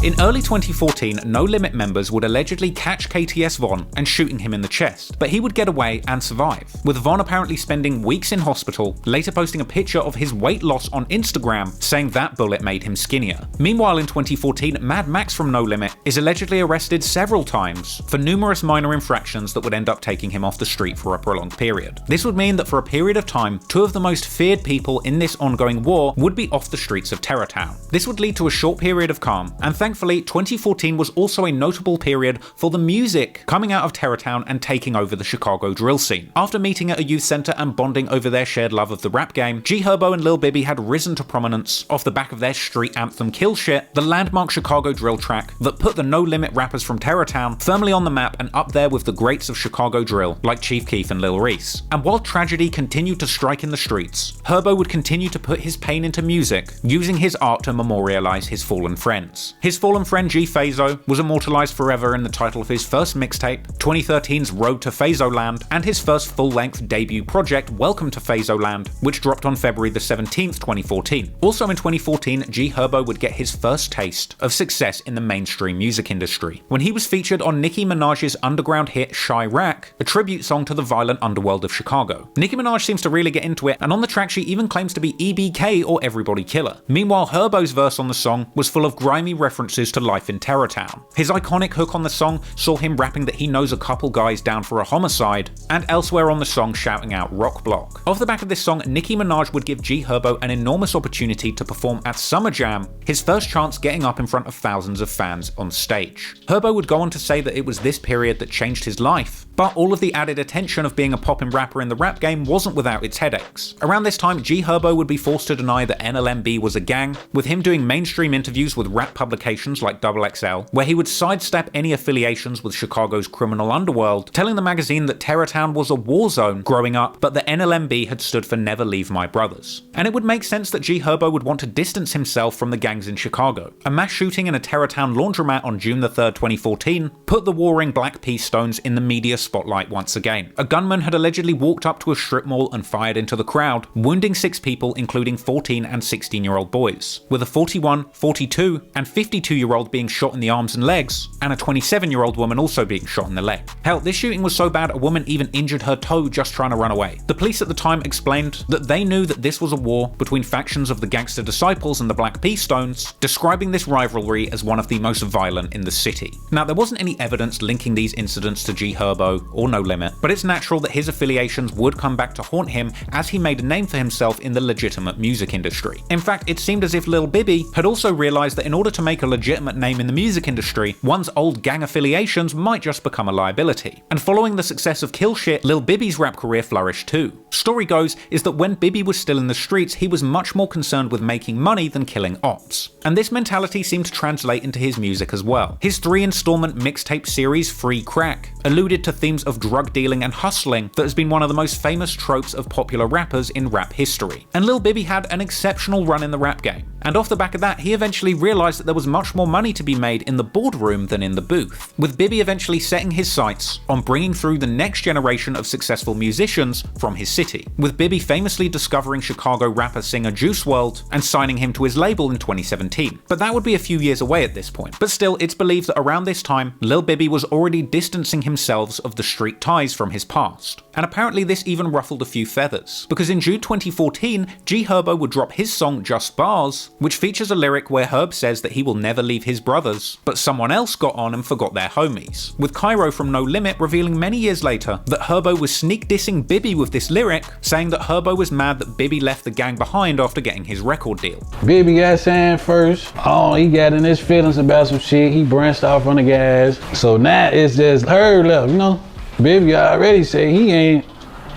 In early 2014, No Limit members would allegedly catch KTS Von and shooting him in the chest, but he would get away and survive, with Von apparently spending weeks in hospital, later posting a picture of his weight loss on Instagram, saying that bullet made him skinnier. Meanwhile, in 2014, Mad Max from No Limit is allegedly arrested several times for numerous minor infractions that would end up taking him off the street for a prolonged period. This would mean that for a period of time, two of the most feared people in this ongoing war would be off the streets of Terrortown. This would lead to a short period of calm, and thankfully, 2014 was also a notable period for the music coming out of Terrortown and taking over the Chicago drill scene. After meeting at a youth center and bonding over their shared love of the rap game, G Herbo and Lil Bibby had risen to prominence off the back of their street anthem Kill Shit, the landmark Chicago drill track that put the No Limit rappers from Terrortown firmly on the map and up there with the greats of Chicago drill like Chief Keef and Lil Reese. And while tragedy continued to strike in the streets, Herbo would continue to put his pain into music, using his art to memorialize his fallen friends. His fallen friend G Phazo was immortalized forever in the title of his first mixtape, 2013's Road to Phazoland, and his first full-length debut project, Welcome to Phazoland, which dropped on February the 17th, 2014. Also in 2014, G Herbo would get his first taste of success in the mainstream music industry, when he was featured on Nicki Minaj's underground hit Chirac, a tribute song to the violent underworld of Chicago. Nicki Minaj seems to really get into it, and on the track she even claims to be EBK or Everybody Killer. Meanwhile, Herbo's verse on the song was full of grimy references to life in Terrortown. His iconic hook on the song saw him rapping that he knows a couple guys down for a homicide, and elsewhere on the song shouting out Rock Block. Off the back of this song, Nicki Minaj would give G Herbo an enormous opportunity to perform at Summer Jam, his first chance getting up in front of thousands of fans on stage. Herbo would go on to say that it was this period that changed his life, but all of the added attention of being a poppin' rapper in the rap game wasn't without its headaches. Around this time, G Herbo would be forced to deny that NLMB was a gang, with him doing mainstream interviews with rap publications like XXL, where he would sidestep any affiliations with Chicago's criminal underworld, telling the magazine that Terrortown was a war zone growing up, but that NLMB had stood for Never Leave My Brothers. And it would make sense that G Herbo would want to distance himself from the gangs in Chicago. A mass shooting in a Terrortown laundromat on June 3rd, 2014 put the warring Black P Stones in the media spotlight once again. A gunman had allegedly walked up to a strip mall and fired into the crowd, wounding 6 people including 14 and 16-year-old boys, with a 41, 42 and 52-year-old being shot in the arms and legs, and a 27-year-old woman also being shot in the leg. Hell, this shooting was so bad a woman even injured her toe just trying to run away. The police at the time explained that they knew that this was a war between factions of the Gangster Disciples and the Black P Stones, describing this rivalry as one of the most violent in the city. Now, there wasn't any evidence linking these incidents to G Herbo or No Limit, but it's natural that his affiliations would come back to haunt him as he made a name for himself in the legitimate music industry. In fact, it seemed as if Lil Bibby had also realized that in order to make a legitimate name in the music industry, one's old gang affiliations might just become a liability. And following the success of Kill Shit, Lil Bibby's rap career flourished too. Story goes is that when Bibby was still in the streets, he was much more concerned with making money than killing ops. And this mentality seemed to translate into his music as well. His 3-installment mixtape series Free Crack alluded to themes of drug dealing and hustling that has been one of the most famous tropes of popular rappers in rap history. And Lil Bibby had an exceptional run in the rap game. And off the back of that, he eventually realized that there was much more money to be made in the boardroom than in the booth, with Bibby eventually setting his sights on bringing through the next generation of successful musicians from his city, with Bibby famously discovering Chicago rapper-singer Juice WRLD and signing him to his label in 2017. But that would be a few years away at this point. But still, it's believed that around this time, Lil Bibby was already distancing himself of the street ties from his past. And apparently this even ruffled a few feathers, because in June 2014, G Herbo would drop his song Just Bars, which features a lyric where Herb says that he will never leave his brothers, but someone else got on and forgot their homies, with Cairo from No Limit revealing many years later that Herbo was sneak dissing Bibby with this lyric, saying that Herbo was mad that Bibby left the gang behind after getting his record deal. Bibby got signed first. Oh, he got in his feelings about some shit. He branched off on the guys. So now it's just Herb left, you know? Bibby already said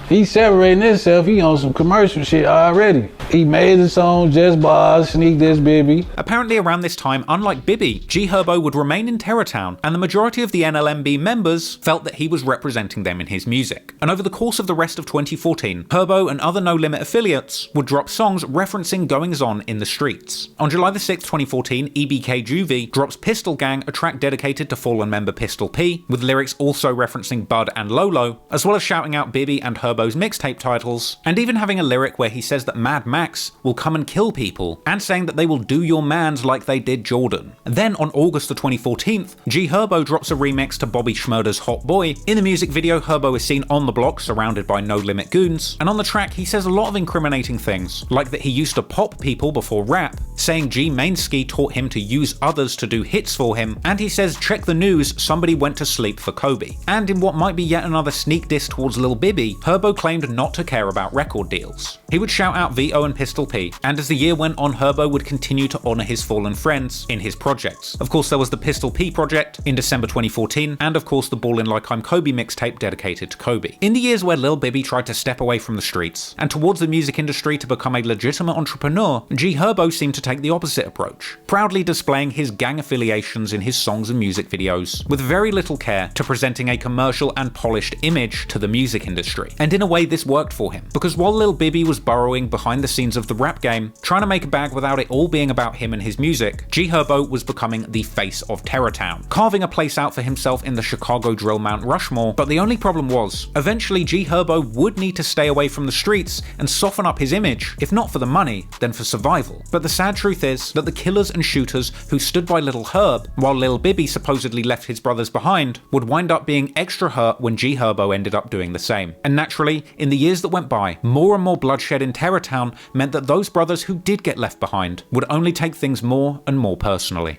he's separating himself. He on some commercial shit already. He made the song Just Bars, Sneak This Bibby. Apparently around this time, unlike Bibby, G Herbo would remain in Terrortown, and the majority of the NLMB members felt that he was representing them in his music. And over the course of the rest of 2014, Herbo and other No Limit affiliates would drop songs referencing goings-on in the streets. On July the 6th, 2014, EBK Juvie drops Pistol Gang, a track dedicated to fallen member Pistol P, with lyrics also referencing Bud and Lolo, as well as shouting out Bibby and Herbo's mixtape titles, and even having a lyric where he says that Mad Max will come and kill people, and saying that they will do your mans like they did Jordan. Then on August the 2014th, G Herbo drops a remix to Bobby Shmurda's Hot Boy. In the music video, Herbo is seen on the block surrounded by No Limit goons, and on the track he says a lot of incriminating things, like that he used to pop people before rap, saying G Mainski taught him to use others to do hits for him, and he says check the news, somebody went to sleep for Kobe. And in what might be yet another sneak diss towards Lil Bibby, Herbo claimed not to care about record deals. He would shout out VO and Pistol P, and as the year went on, Herbo would continue to honour his fallen friends in his projects. Of course, there was the Pistol P project in December 2014, and of course the Ballin' Like I'm Kobe mixtape dedicated to Kobe. In the years where Lil Bibby tried to step away from the streets and towards the music industry to become a legitimate entrepreneur, G Herbo seemed to take the opposite approach, proudly displaying his gang affiliations in his songs and music videos, with very little care to presenting a commercial and polished image to the music industry. And in a way this worked for him, because while Lil Bibby was burrowing behind the scenes of the rap game, trying to make a bag without it all being about him and his music, G Herbo was becoming the face of Terrortown, carving a place out for himself in the Chicago drill Mount Rushmore. But the only problem was, eventually G Herbo would need to stay away from the streets and soften up his image, if not for the money, then for survival. But the sad truth is that the killers and shooters who stood by Little Herb, while Lil Bibby supposedly left his brothers behind, would wind up being extra hurt when G Herbo ended up doing the same. And naturally, in the years that went by, more and more bloodshed in Terrortown meant that those brothers who did get left behind would only take things more and more personally.